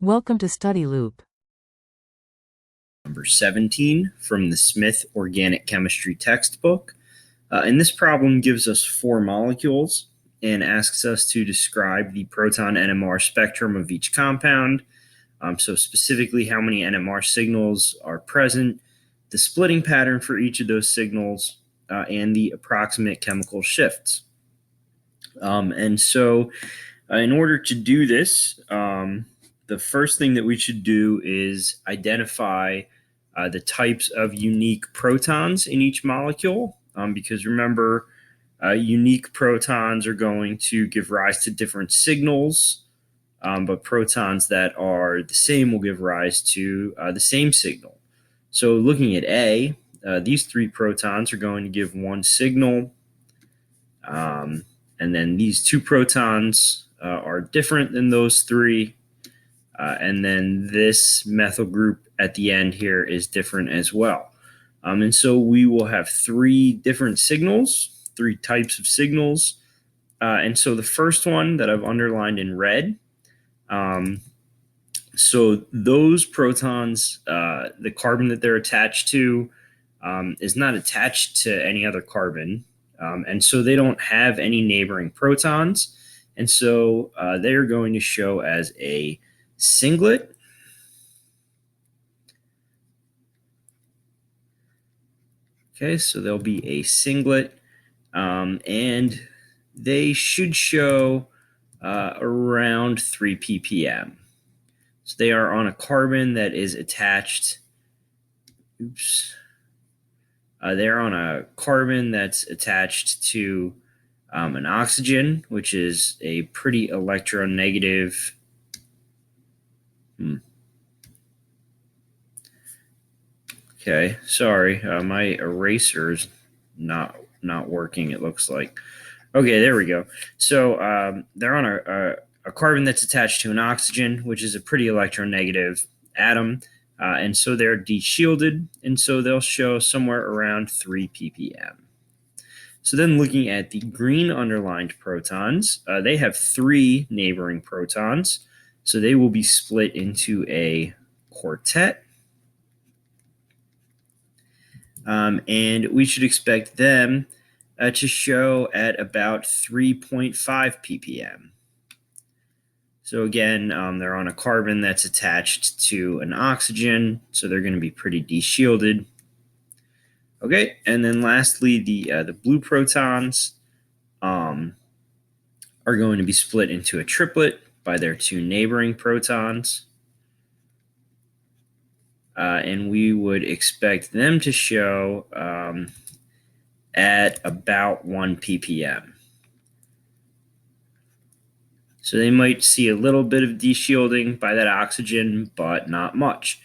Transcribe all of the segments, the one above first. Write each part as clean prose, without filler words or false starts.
Welcome to Study Loop. Number 17 from the Smith Organic Chemistry textbook. And this problem gives us four molecules and asks us to describe the proton NMR spectrum of each compound. So specifically how many NMR signals are present, the splitting pattern for each of those signals, and the approximate chemical shifts. In order to do this, the first thing that we should do is identify the types of unique protons in each molecule, because remember, unique protons are going to give rise to different signals, but protons that are the same will give rise to the same signal. So looking at A, these three protons are going to give one signal, and then these two protons are different than those three. And then this methyl group at the end here is different as well. And so we will have three different signals, three types of signals. And so the first one that I've underlined in red, so those protons, the carbon that they're attached to is not attached to any other carbon. And so they don't have any neighboring protons. And so they're going to show as a singlet. Okay, so there'll be a singlet, and they should show around 3 ppm. So they are on a carbon that is attached. They're on a carbon that's attached to an oxygen, which is a pretty electronegative. Okay, sorry, my eraser's not working, it looks like. Okay, there we go. So they're on a carbon that's attached to an oxygen, which is a pretty electronegative atom, and so they're deshielded, and so they'll show somewhere around 3 ppm. So then looking at the green underlined protons, they have three neighboring protons, so they will be split into a quartet. And we should expect them to show at about 3.5 ppm. So again, they're on a carbon that's attached to an oxygen, so they're going to be pretty deshielded. Okay, and then lastly, the blue protons are going to be split into a triplet by their two neighboring protons. And we would expect them to show at about 1 ppm. So they might see a little bit of deshielding by that oxygen, but not much.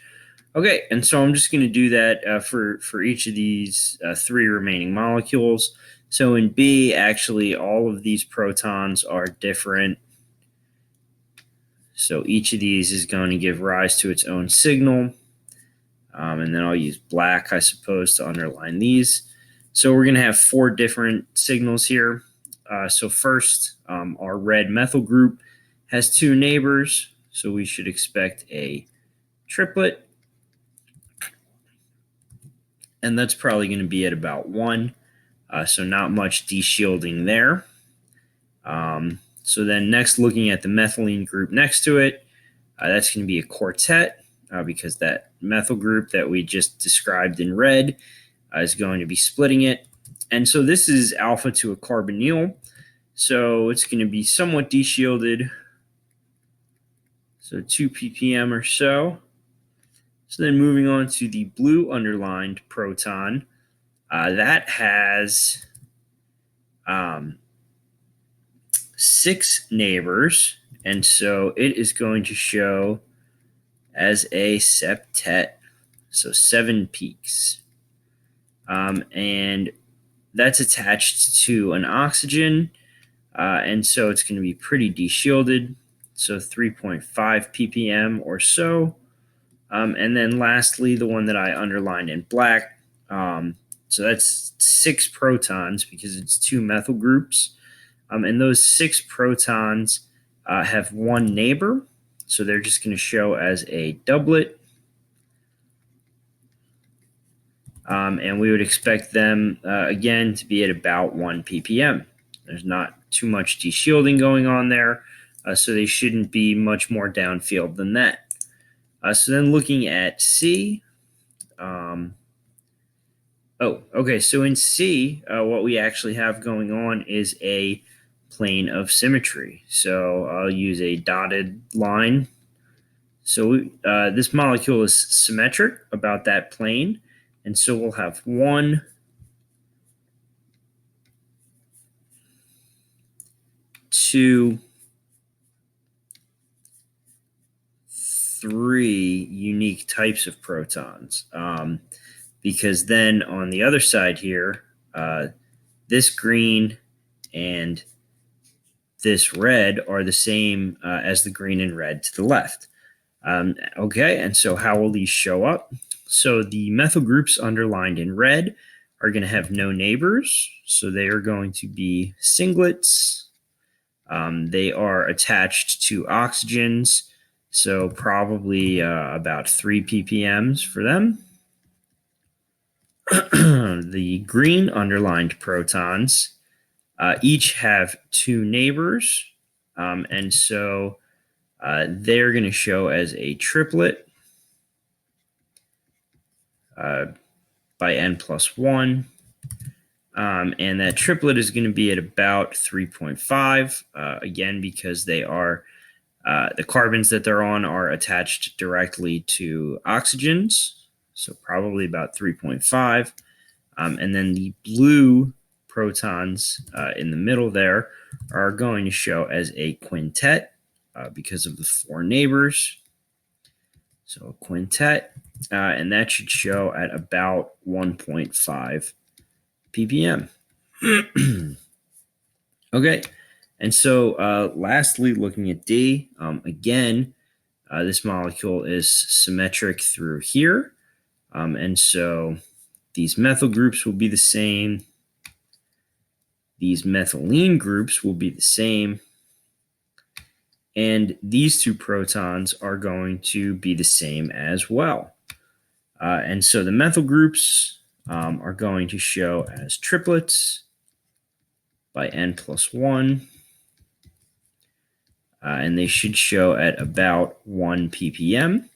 Okay, and so I'm just going to do that for each of these three remaining molecules. So in B, actually, all of these protons are different. So each of these is going to give rise to its own signal. And then I'll use black, I suppose, to underline these. So we're going to have four different signals here. So first, our red methyl group has two neighbors, so we should expect a triplet. And that's probably going to be at about 1, so not much deshielding there. So then next, looking at the methylene group next to it, that's going to be a quartet, because that methyl group that we just described in red is going to be splitting it. And so this is alpha to a carbonyl, so it's going to be somewhat deshielded, so 2 ppm or so. So then moving on to the blue underlined proton, that has 6 neighbors, and so it is going to show as a septet, so 7 peaks. And that's attached to an oxygen, and so it's going to be pretty deshielded, so 3.5 ppm or so. And then lastly, the one that I underlined in black, so that's 6 protons because it's 2 methyl groups. And those 6 protons have one neighbor, So they're just going to show as a doublet. And we would expect them, again, to be at about 1 ppm. There's not too much deshielding going on there, so they shouldn't be much more downfield than that. So then looking at C, so in C, what we actually have going on is a plane of symmetry. So I'll use a dotted line. So this molecule is symmetric about that plane, and so we'll have 1, 2, 3 unique types of protons. Because then on the other side here, this green and this red are the same as the green and red to the left. Okay, and so how will these show up? So the methyl groups underlined in red are going to have no neighbors, so they are going to be singlets. They are attached to oxygens, so probably about 3 ppms for them. The green underlined protons each have 2 neighbors, and so they're going to show as a triplet by n plus 1. And that triplet is going to be at about 3.5, again, because they are the carbons that they're on are attached directly to oxygens, so probably about 3.5. And then the blue protons in the middle there are going to show as a quintet because of the 4 neighbors. So a quintet, and that should show at about 1.5 ppm. Okay, and so lastly, looking at D, again, this molecule is symmetric through here, and so these methyl groups will be the same. These methylene groups will be the same. And these 2 protons are going to be the same as well. And so the methyl groups are going to show as triplets by n plus 1. And they should show at about 1 ppm.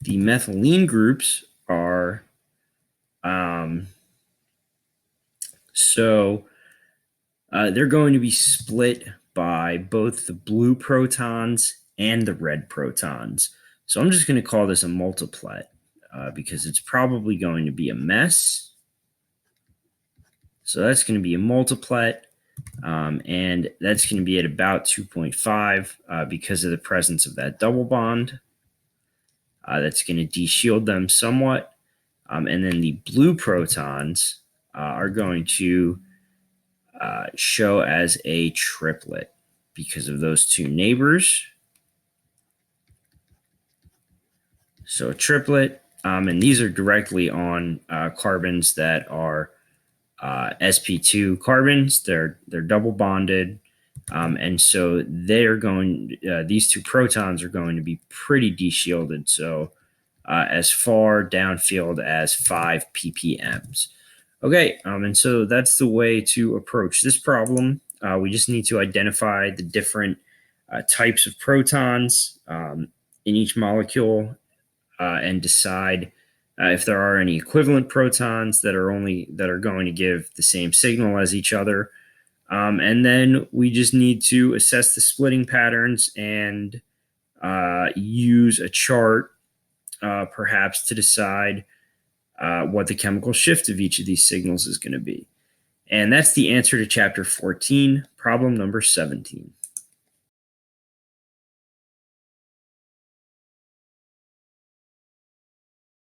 The methylene groups are they're going to be split by both the blue protons and the red protons. So I'm just going to call this a multiplet because it's probably going to be a mess. So that's going to be a multiplet, and that's going to be at about 2.5 because of the presence of that double bond. That's going to deshield them somewhat. And then the blue protons are going to show as a triplet because of those 2 neighbors. So a triplet, and these are directly on carbons that are sp2 carbons. They're double bonded, and so these 2 protons are going to be pretty deshielded. So as far downfield as 5 ppms. Okay, and so that's the way to approach this problem. We just need to identify the different types of protons in each molecule and decide if there are any equivalent protons that are going to give the same signal as each other. And then we just need to assess the splitting patterns and use a chart perhaps to decide what the chemical shift of each of these signals is going to be. And that's the answer to chapter 14, problem number 17.